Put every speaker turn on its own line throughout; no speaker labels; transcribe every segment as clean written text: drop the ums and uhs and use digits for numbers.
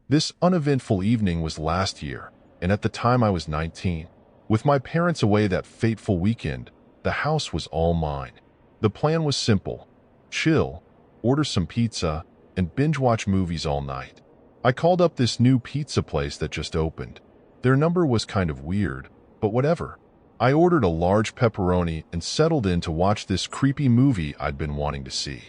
This uneventful evening was last year, and at the time I was 19. With my parents away that fateful weekend, the house was all mine. The plan was simple: chill, order some pizza, and binge-watch movies all night. I called up this new pizza place that just opened. Their number was kind of weird, but whatever. I ordered a large pepperoni and settled in to watch this creepy movie I'd been wanting to see.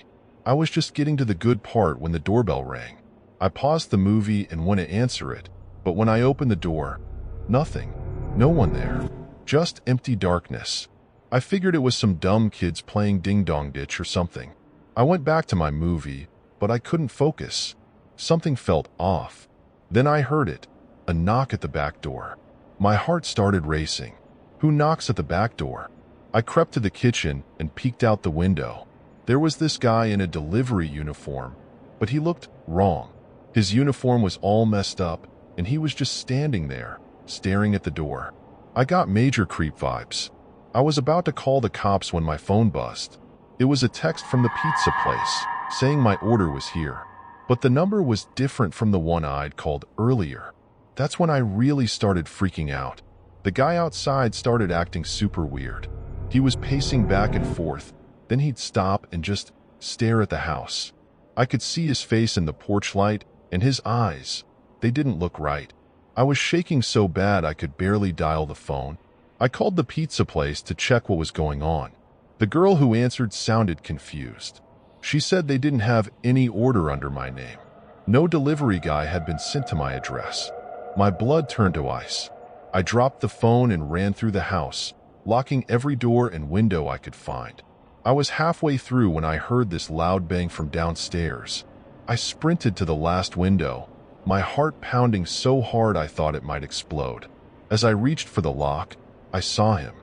I was just getting to the good part when the doorbell rang. I paused the movie and went to answer it, but when I opened the door, nothing. No one there. Just empty darkness. I figured it was some dumb kids playing ding-dong ditch or something. I went back to my movie, but I couldn't focus. Something felt off. Then I heard it, a knock at the back door. My heart started racing. Who knocks at the back door? I crept to the kitchen and peeked out the window. There was this guy in a delivery uniform, but he looked wrong. His uniform was all messed up, and he was just standing there, staring at the door. I got major creep vibes. I was about to call the cops when my phone buzzed. It was a text from the pizza place, saying my order was here. But the number was different from the one I'd called earlier. That's when I really started freaking out. The guy outside started acting super weird. He was pacing back and forth, then he'd stop and just stare at the house. I could see his face in the porch light, and his eyes. They didn't look right. I was shaking so bad I could barely dial the phone. I called the pizza place to check what was going on. The girl who answered sounded confused. She said they didn't have any order under my name. No delivery guy had been sent to my address. My blood turned to ice. I dropped the phone and ran through the house, locking every door and window I could find. I was halfway through when I heard this loud bang from downstairs. I sprinted to the last window, my heart pounding so hard I thought it might explode. As I reached for the lock, I saw him.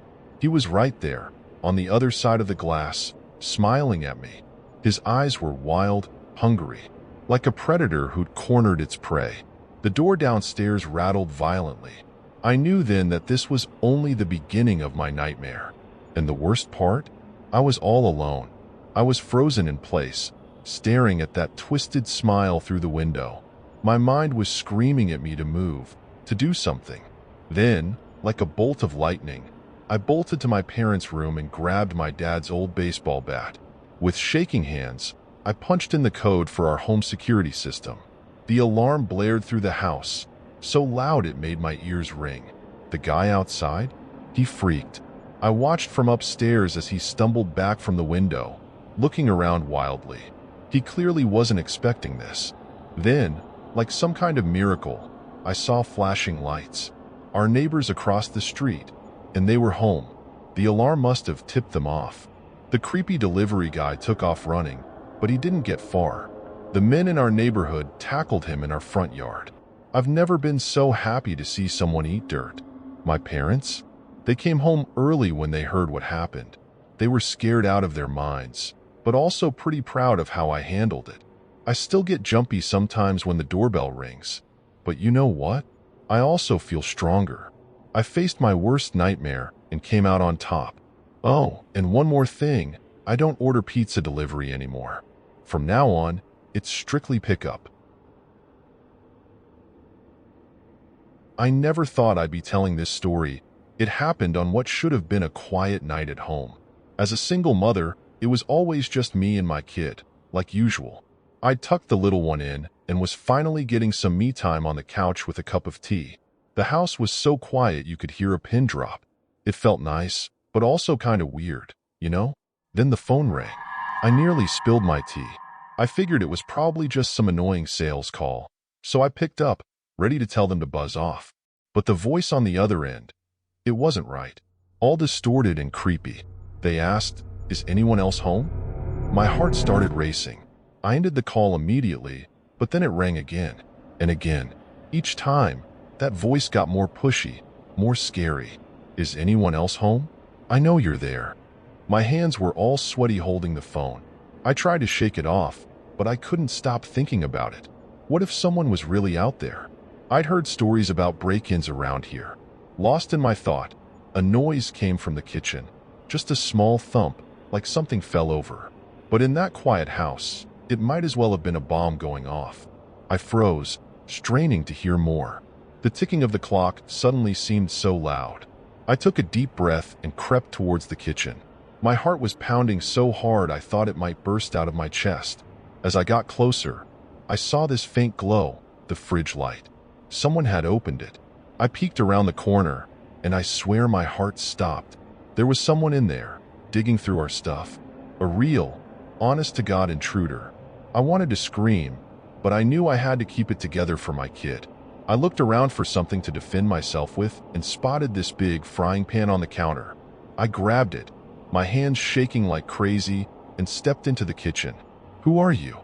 He was right there, on the other side of the glass, smiling at me. His eyes were wild, hungry, like a predator who'd cornered its prey. The door downstairs rattled violently. I knew then that this was only the beginning of my nightmare. And the worst part? I was all alone. I was frozen in place, staring at that twisted smile through the window. My mind was screaming at me to move, to do something. Then, like a bolt of lightning, I bolted to my parents' room and grabbed my dad's old baseball bat. With shaking hands, I punched in the code for our home security system. The alarm blared through the house, so loud it made my ears ring. The guy outside? He freaked. I watched from upstairs as he stumbled back from the window, looking around wildly. He clearly wasn't expecting this. Then, like some kind of miracle, I saw flashing lights. Our neighbors across the street, and they were home. The alarm must have tipped them off. The creepy delivery guy took off running, but he didn't get far. The men in our neighborhood tackled him in our front yard. I've never been so happy to see someone eat dirt. My parents? They came home early when they heard what happened. They were scared out of their minds, but also pretty proud of how I handled it. I still get jumpy sometimes when the doorbell rings. But you know what? I also feel stronger. I faced my worst nightmare and came out on top. Oh, and one more thing, I don't order pizza delivery anymore. From now on, it's strictly pickup. I never thought I'd be telling this story. It happened on what should have been a quiet night at home. As a single mother, it was always just me and my kid, like usual. I tucked the little one in and was finally getting some me time on the couch with a cup of tea. The house was so quiet you could hear a pin drop. It felt nice, but also kind of weird, you know? Then the phone rang. I nearly spilled my tea. I figured it was probably just some annoying sales call, so I picked up, ready to tell them to buzz off. But the voice on the other end, it wasn't right. All distorted and creepy. They asked, "Is anyone else home?" My heart started racing. I ended the call immediately, but then it rang again and again. Each time, that voice got more pushy, more scary. "Is anyone else home? I know you're there." My hands were all sweaty holding the phone. I tried to shake it off, but I couldn't stop thinking about it. What if someone was really out there? I'd heard stories about break-ins around here. Lost in my thought, a noise came from the kitchen. Just a small thump, like something fell over. But in that quiet house, it might as well have been a bomb going off. I froze, straining to hear more. The ticking of the clock suddenly seemed so loud. I took a deep breath and crept towards the kitchen. My heart was pounding so hard I thought it might burst out of my chest. As I got closer, I saw this faint glow, the fridge light. Someone had opened it. I peeked around the corner, and I swear my heart stopped. There was someone in there, digging through our stuff. A real, honest-to-God intruder. I wanted to scream, but I knew I had to keep it together for my kid. I looked around for something to defend myself with and spotted this big frying pan on the counter. I grabbed it, my hands shaking like crazy, and stepped into the kitchen. "Who are you?"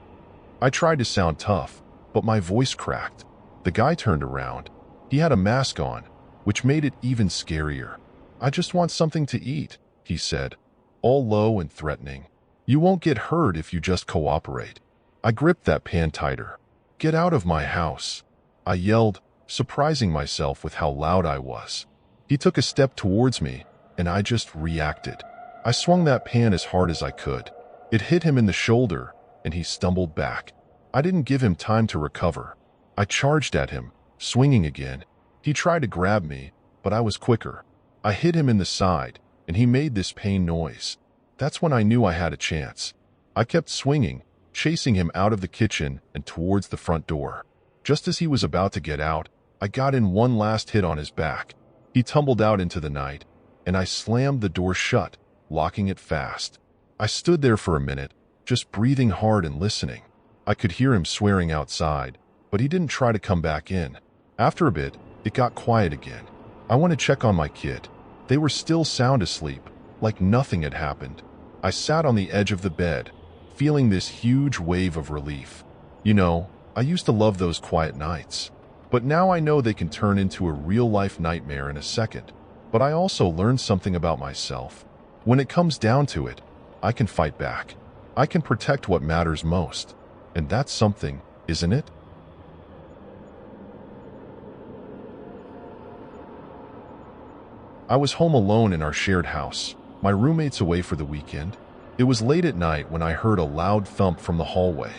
I tried to sound tough, but my voice cracked. The guy turned around. He had a mask on, which made it even scarier. "I just want something to eat," he said, all low and threatening. "You won't get hurt if you just cooperate." I gripped that pan tighter. "Get out of my house," I yelled, surprising myself with how loud I was. He took a step towards me, and I just reacted. I swung that pan as hard as I could. It hit him in the shoulder, and he stumbled back. I didn't give him time to recover. I charged at him, swinging again. He tried to grab me, but I was quicker. I hit him in the side, and he made this pain noise. That's when I knew I had a chance. I kept swinging, chasing him out of the kitchen and towards the front door. Just as he was about to get out, I got in one last hit on his back. He tumbled out into the night, and I slammed the door shut, locking it fast. I stood there for a minute, just breathing hard and listening. I could hear him swearing outside, but he didn't try to come back in. After a bit, it got quiet again. I went to check on my kid. They were still sound asleep, like nothing had happened. I sat on the edge of the bed, feeling this huge wave of relief. You know, I used to love those quiet nights, but now I know they can turn into a real-life nightmare in a second. But I also learned something about myself. When it comes down to it, I can fight back. I can protect what matters most. And that's something, isn't it? I was home alone in our shared house, my roommates away for the weekend. It was late at night when I heard a loud thump from the hallway.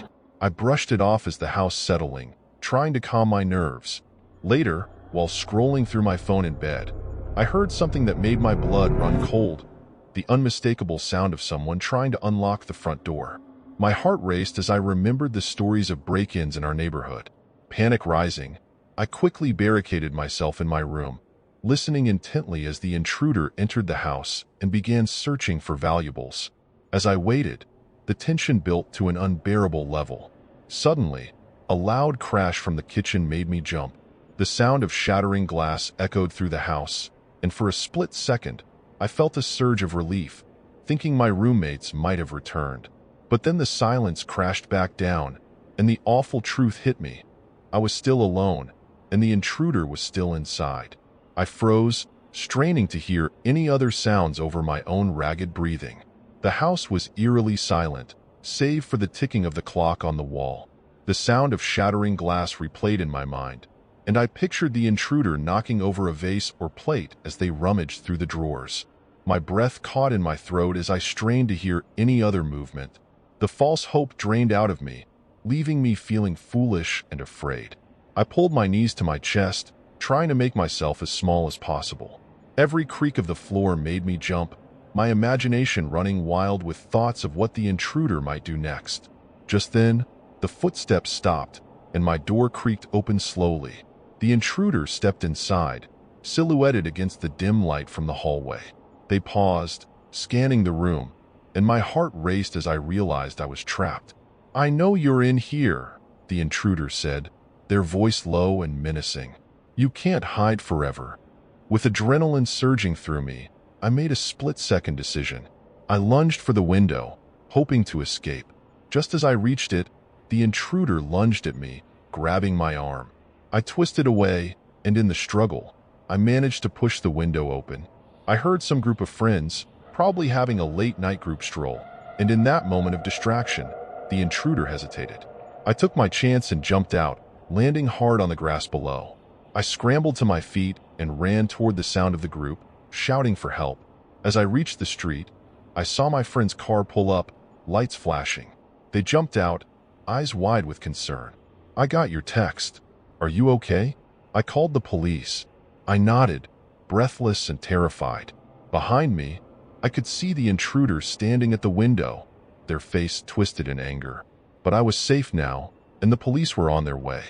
I brushed it off as the house settling, trying to calm my nerves. Later, while scrolling through my phone in bed, I heard something that made my blood run cold. The unmistakable sound of someone trying to unlock the front door. My heart raced as I remembered the stories of break-ins in our neighborhood. Panic rising, I quickly barricaded myself in my room, listening intently as the intruder entered the house and began searching for valuables. As I waited, the tension built to an unbearable level. Suddenly, a loud crash from the kitchen made me jump. The sound of shattering glass echoed through the house, and for a split second, I felt a surge of relief, thinking my roommates might have returned. But then the silence crashed back down, and the awful truth hit me. I was still alone, and the intruder was still inside. I froze, straining to hear any other sounds over my own ragged breathing. The house was eerily silent, save for the ticking of the clock on the wall. The sound of shattering glass replayed in my mind, and I pictured the intruder knocking over a vase or plate as they rummaged through the drawers. My breath caught in my throat as I strained to hear any other movement. The false hope drained out of me, leaving me feeling foolish and afraid. I pulled my knees to my chest, trying to make myself as small as possible. Every creak of the floor made me jump, my imagination running wild with thoughts of what the intruder might do next. Just then, the footsteps stopped, and my door creaked open slowly. The intruder stepped inside, silhouetted against the dim light from the hallway. They paused, scanning the room, and my heart raced as I realized I was trapped. "I know you're in here," the intruder said, their voice low and menacing. "You can't hide forever." With adrenaline surging through me, I made a split-second decision. I lunged for the window, hoping to escape. Just as I reached it, the intruder lunged at me, grabbing my arm. I twisted away, and in the struggle, I managed to push the window open. I heard some group of friends, probably having a late-night group stroll, and in that moment of distraction, the intruder hesitated. I took my chance and jumped out, landing hard on the grass below. I scrambled to my feet and ran toward the sound of the group, shouting for help. As I reached the street, I saw my friend's car pull up, lights flashing. They jumped out, eyes wide with concern. "I got your text," Are you okay? I called the police. I nodded, breathless and terrified. Behind me, I could see the intruders standing at the window, their face twisted in anger. But I was safe now, and the police were on their way.